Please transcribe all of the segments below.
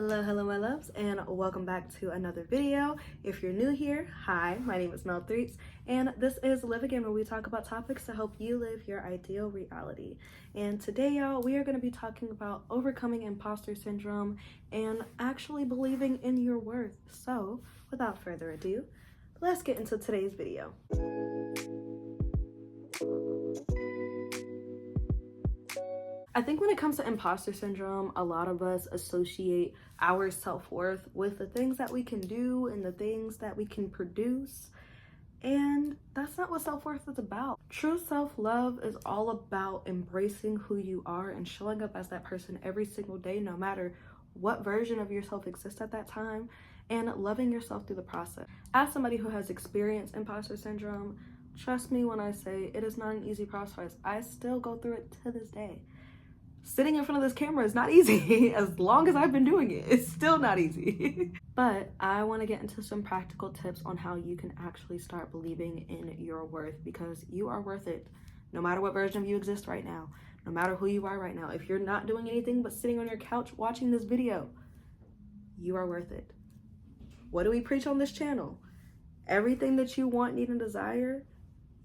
Hello my loves, and welcome back to another video. If you're new here, hi, my name is Mel Threets, and this is Live Again, where we talk about topics to help you live your ideal reality. And today, y'all, we are going to be talking about overcoming imposter syndrome and actually believing in your worth. So without further ado, let's get into today's video. I think when it comes to imposter syndrome, a lot of us associate our self-worth with the things that we can do and the things that we can produce. And that's not what self-worth is about. True self-love is all about embracing who you are and showing up as that person every single day, no matter what version of yourself exists at that time, and loving yourself through the process. As somebody who has experienced imposter syndrome, trust me when I say it is not an easy process. I still go through it to this day. Sitting in front of this camera is not easy. As long as I've been doing it, it's still not easy. But I want to get into some practical tips on how you can actually start believing in your worth, because you are worth it. No matter what version of you exists right now, no matter who you are right now, if you're not doing anything but sitting on your couch watching this video, you are worth it. What do we preach on this channel? Everything that you want, need, and desire,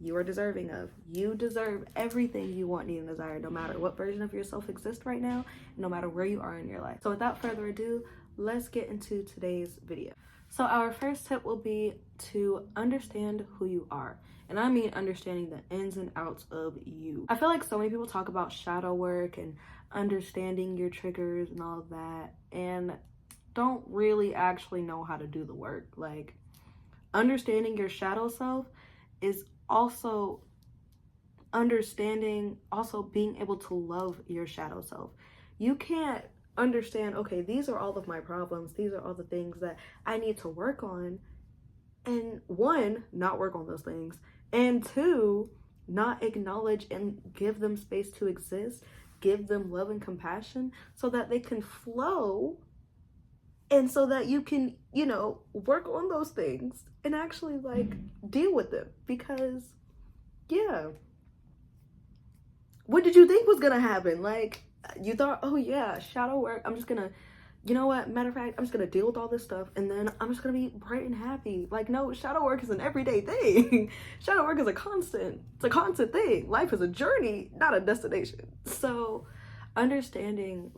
you are deserving of. You deserve everything you want, need, and desire, no matter what version of yourself exists right now, no matter where you are in your life. So without further ado, let's get into today's video. So our first tip will be to understand who you are. And I mean understanding the ins and outs of you. I feel like so many people talk about shadow work and understanding your triggers and all of that, and don't really actually know how to do the work. Like, understanding your shadow self is also being able to love your shadow self. You can't understand, okay, these are all of my problems, these are all the things that I need to work on, and one, not work on those things, and two, not acknowledge and give them space to exist, give them love and compassion so that they can flow, and so that you can, work on those things and actually deal with them. Because yeah, what did you think was gonna happen? You thought, oh yeah, shadow work, I'm just gonna, matter of fact, I'm just gonna deal with all this stuff and then I'm just gonna be bright and happy. No, shadow work is an everyday thing. Shadow work is it's a constant thing. Life is a journey, not a destination. So understanding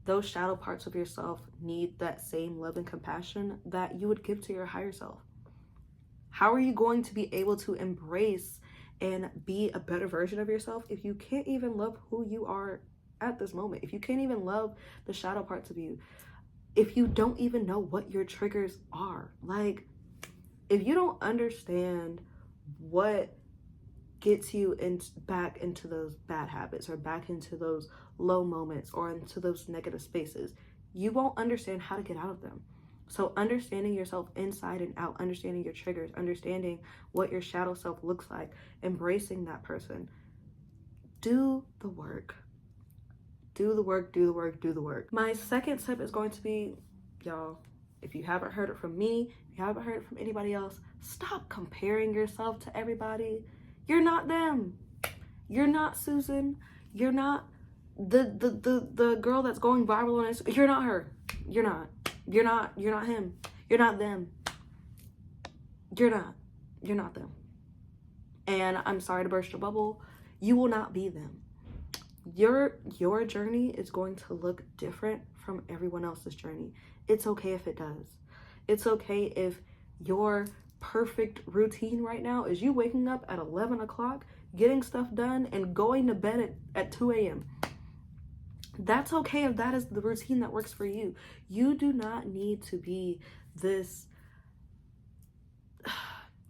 those shadow parts of yourself need that same love and compassion that you would give to your higher self. How are you going to be able to embrace and be a better version of yourself if you can't even love who you are at this moment? If you can't even love the shadow parts of you, if you don't even know what your triggers are, if you don't understand what gets you back into those bad habits or back into those low moments or into those negative spaces, you won't understand how to get out of them. So understanding yourself inside and out, understanding your triggers, understanding what your shadow self looks like, embracing that person. Do the work. Do the work, do the work, do the work. My second tip is going to be, y'all, if you haven't heard it from me, if you haven't heard it from anybody else, stop comparing yourself to everybody. You're not them. You're not Susan. You're not the girl that's going viral on Instagram. You're not her. You're not him. You're not them. You're not them. And I'm sorry to burst your bubble. You will not be them. Your journey is going to look different from everyone else's journey. It's okay if it does. It's okay if your perfect routine right now is you waking up at 11 o'clock, getting stuff done, and going to bed at 2 a.m. That's okay if that is the routine that works for you. You do not need to be this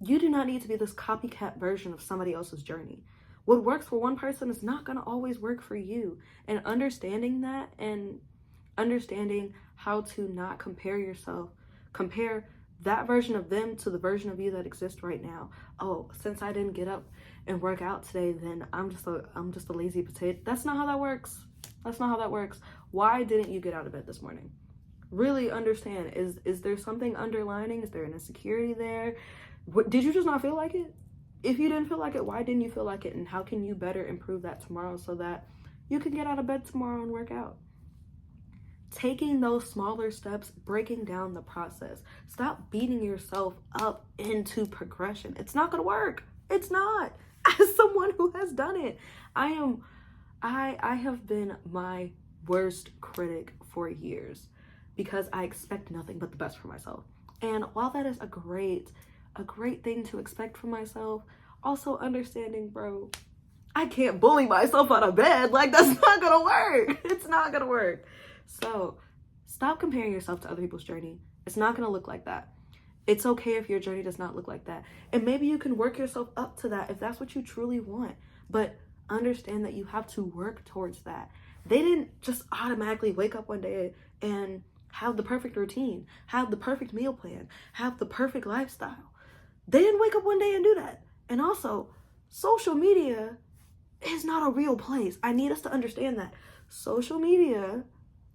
copycat version of somebody else's journey. What works for one person is not going to always work for you. And understanding that and understanding how to not compare that version of them to the version of you that exists right now. Oh, since I didn't get up and work out today, then I'm just a lazy potato. That's not how that works. That's not how that works. Why didn't you get out of bed this morning? Really understand. Is there something underlining? Is there an insecurity there? Did you just not feel like it? If you didn't feel like it, why didn't you feel like it? And how can you better improve that tomorrow so that you can get out of bed tomorrow and work out? taking those smaller steps, breaking down the process. Stop beating yourself up into progression. It's not gonna work. It's not. As someone who has done it, I have been my worst critic for years because I expect nothing but the best for myself. And while that is a great thing to expect from myself, also understanding, bro, I can't bully myself out of bed. Like, that's not gonna work. It's not gonna work. So stop comparing yourself to other people's journey. It's not gonna look like that. It's okay if your journey does not look like that. And maybe you can work yourself up to that if that's what you truly want. But understand that you have to work towards that. They didn't just automatically wake up one day and have the perfect routine, have the perfect meal plan, have the perfect lifestyle. They didn't wake up one day and do that. And also, social media is not a real place. I need us to understand that. Social media,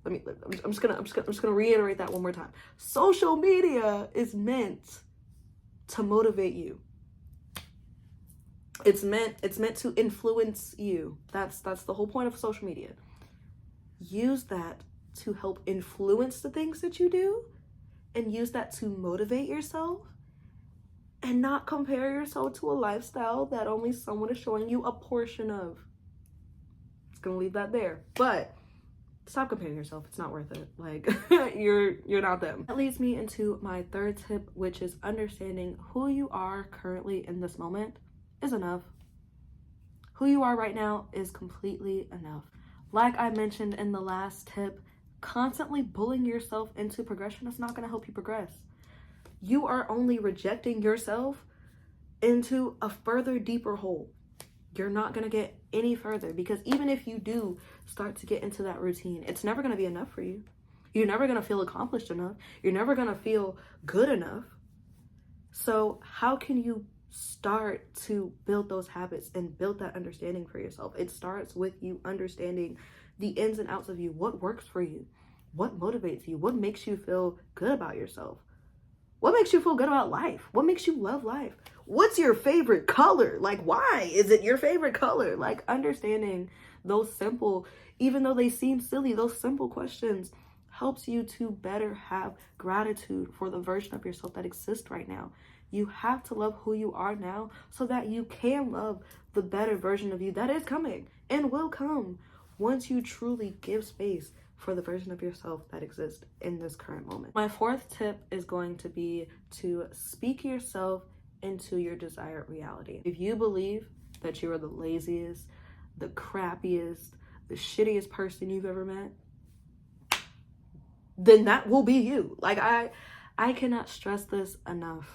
I'm just gonna reiterate that one more time. Social media is meant to motivate you. It's meant to influence you. That's the whole point of social media. Use that to help influence the things that you do, and use that to motivate yourself, and not compare yourself to a lifestyle that only someone is showing you a portion of. It's gonna leave that there. But stop comparing yourself. It's not worth it. Like, you're not them. That leads me into my third tip, which is understanding who you are currently in this moment is enough. Who you are right now is completely enough. Like I mentioned in the last tip, constantly bullying yourself into progression is not going to help you progress. You are only rejecting yourself into a further deeper hole. You're not going to get any further, because even if you do start to get into that routine, it's never going to be enough for you. You're never going to feel accomplished enough. You're never going to feel good enough. So how can you start to build those habits and build that understanding for yourself? It starts with you understanding the ins and outs of you. What works for you? What motivates you? What makes you feel good about yourself? What makes you feel good about life? What makes you love life? What's your favorite color? Like, why is it your favorite color? Like, understanding those simple, even though they seem silly, those simple questions helps you to better have gratitude for the version of yourself that exists right now. You have to love who you are now so that you can love the better version of you that is coming and will come once you truly give space for the version of yourself that exists in this current moment. My fourth tip is going to be to speak yourself into your desired reality. If you believe that you are the laziest, the crappiest, the shittiest person you've ever met, then that will be you. Like, I cannot stress this enough.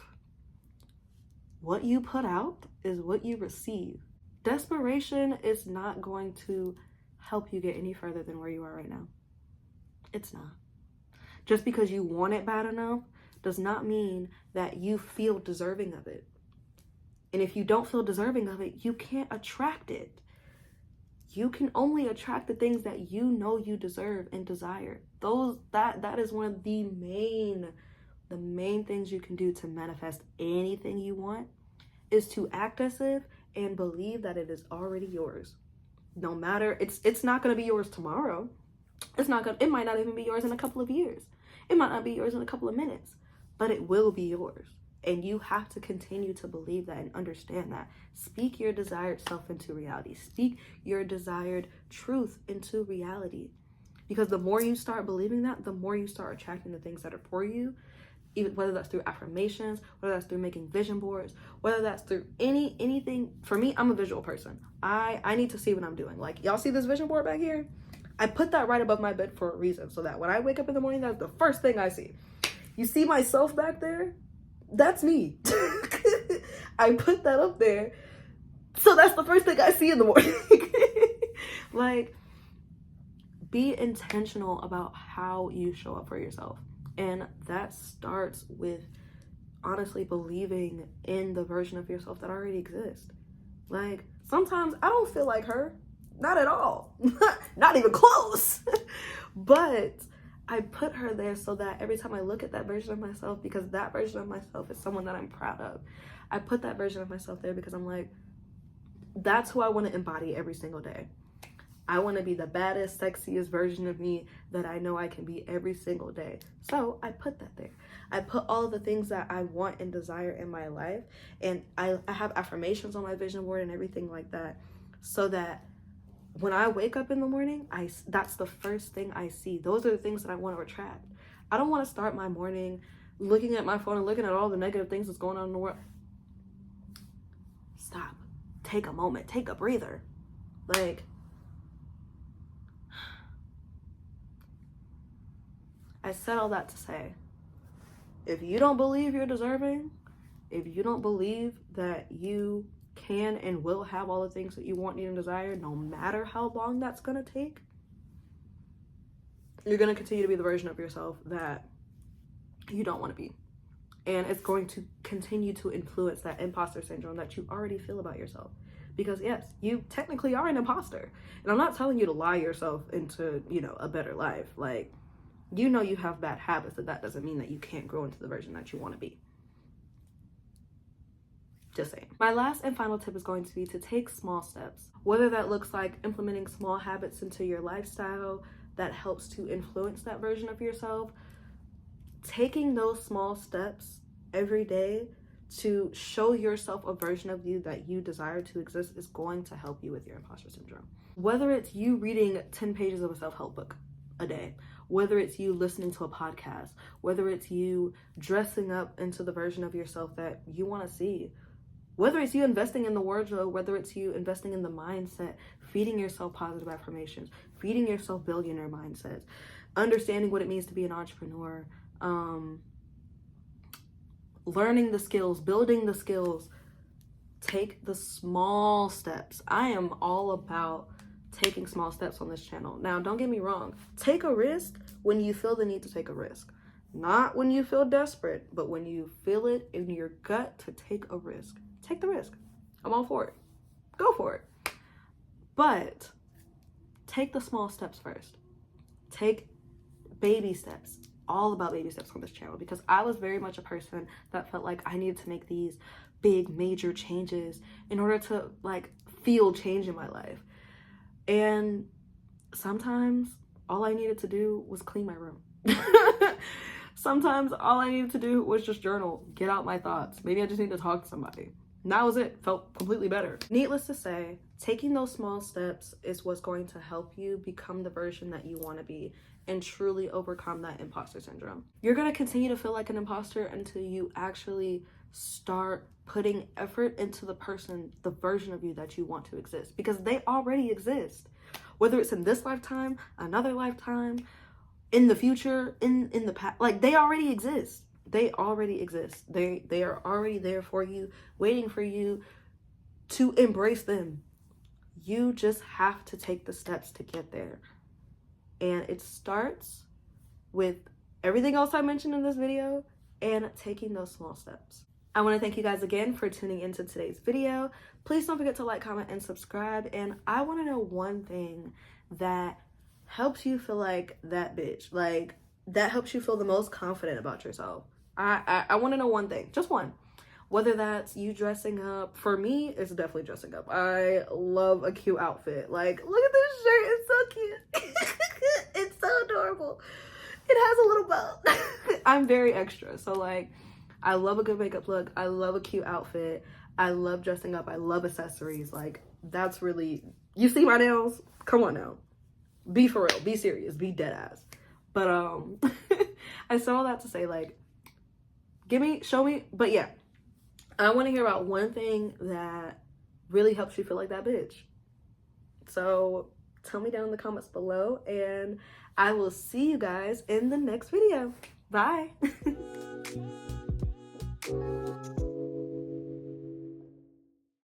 What you put out is what you receive. Desperation is not going to help you get any further than where you are right now. It's not. Just because you want it bad enough does not mean that you feel deserving of it. And if you don't feel deserving of it, you can't attract it. You can only attract the things that you know you deserve and desire. That is one of the main things you can do to manifest anything you want, is to act as if and believe that it is already yours. No matter, it's not going to be yours tomorrow. It might not even be yours in a couple of years. It might not be yours in a couple of minutes, but it will be yours. And you have to continue to believe that and understand that. Speak your desired self into reality. Speak your desired truth into reality. Because the more you start believing that, the more you start attracting the things that are for you, even whether that's through affirmations, whether that's through making vision boards, whether that's through anything. For me, I'm a visual person. I need to see what I'm doing. Like, y'all see this vision board back here? I put that right above my bed for a reason, so that when I wake up in the morning, that's the first thing I see. You see myself back there? That's me. I put that up there, so that's the first thing I see in the morning. Like, be intentional about how you show up for yourself. And that starts with honestly believing in the version of yourself that already exists. Like, sometimes I don't feel like her. Not at all. Not even close. But I put her there so that every time I look at that version of myself, because that version of myself is someone that I'm proud of, I put that version of myself there because I'm like, that's who I want to embody every single day. I want to be the baddest, sexiest version of me that I know I can be every single day. So I put that there. I put all the things that I want and desire in my life, and I have affirmations on my vision board and everything like that, so that when I wake up in the morning, that's the first thing I see. Those are the things that I want to attract. I don't want to start my morning looking at my phone and looking at all the negative things that's going on in the world. Stop. Take a moment. Take a breather. Like, I said all that to say, if you don't believe you're deserving, if you don't believe that you can and will have all the things that you want, need, and desire, no matter how long that's going to take, you're going to continue to be the version of yourself that you don't want to be. And it's going to continue to influence that imposter syndrome that you already feel about yourself. Because yes, you technically are an imposter. And I'm not telling you to lie yourself into, a better life. Like, you have bad habits, but that doesn't mean that you can't grow into the version that you want to be. Just saying. My last and final tip is going to be to take small steps. Whether that looks like implementing small habits into your lifestyle that helps to influence that version of yourself, taking those small steps every day to show yourself a version of you that you desire to exist is going to help you with your imposter syndrome. Whether it's you reading 10 pages of a self-help book a day, whether it's you listening to a podcast, whether it's you dressing up into the version of yourself that you want to see, whether it's you investing in the wardrobe, whether it's you investing in the mindset, feeding yourself positive affirmations, feeding yourself billionaire mindsets, understanding what it means to be an entrepreneur, learning the skills, building the skills. Take the small steps. I am all about taking small steps on this channel. Now, don't get me wrong. Take a risk when you feel the need to take a risk. Not when you feel desperate, but when you feel it in your gut to take a risk. Take the risk. I'm all for it. Go for it. But take the small steps first. Take baby steps. All about baby steps on this channel, because I was very much a person that felt like I needed to make these big major changes in order to feel change in my life. And sometimes all I needed to do was clean my room. Sometimes all I needed to do was just journal, get out my thoughts. Maybe I just need to talk to somebody. And that was it. Felt completely better. Needless to say, taking those small steps is what's going to help you become the version that you want to be and truly overcome that imposter syndrome. You're going to continue to feel like an imposter until you actually start putting effort into the version of you that you want to exist, because they already exist. Whether it's in this lifetime, another lifetime, in the future, in the past, they already exist. They already exist. They are already there for you, waiting for you to embrace them. You just have to take the steps to get there. And it starts with everything else I mentioned in this video and taking those small steps. I want to thank you guys again for tuning into today's video. Please don't forget to like, comment, and subscribe. And I want to know one thing that helps you feel like that bitch. That helps you feel the most confident about yourself. I want to know one thing. Just one. Whether that's you dressing up. For me, it's definitely dressing up. I love a cute outfit. Look at this shirt. It's so cute. It's so adorable. It has a little bow. I'm very extra. So I love a good makeup look. I love a cute outfit. I love dressing up. I love accessories. That's really, you see my nails? Come on now. Be for real. Be serious. Be dead ass. But I said all that to say show me. But yeah, I want to hear about one thing that really helps you feel like that bitch. So tell me down in the comments below, and I will see you guys in the next video. Bye.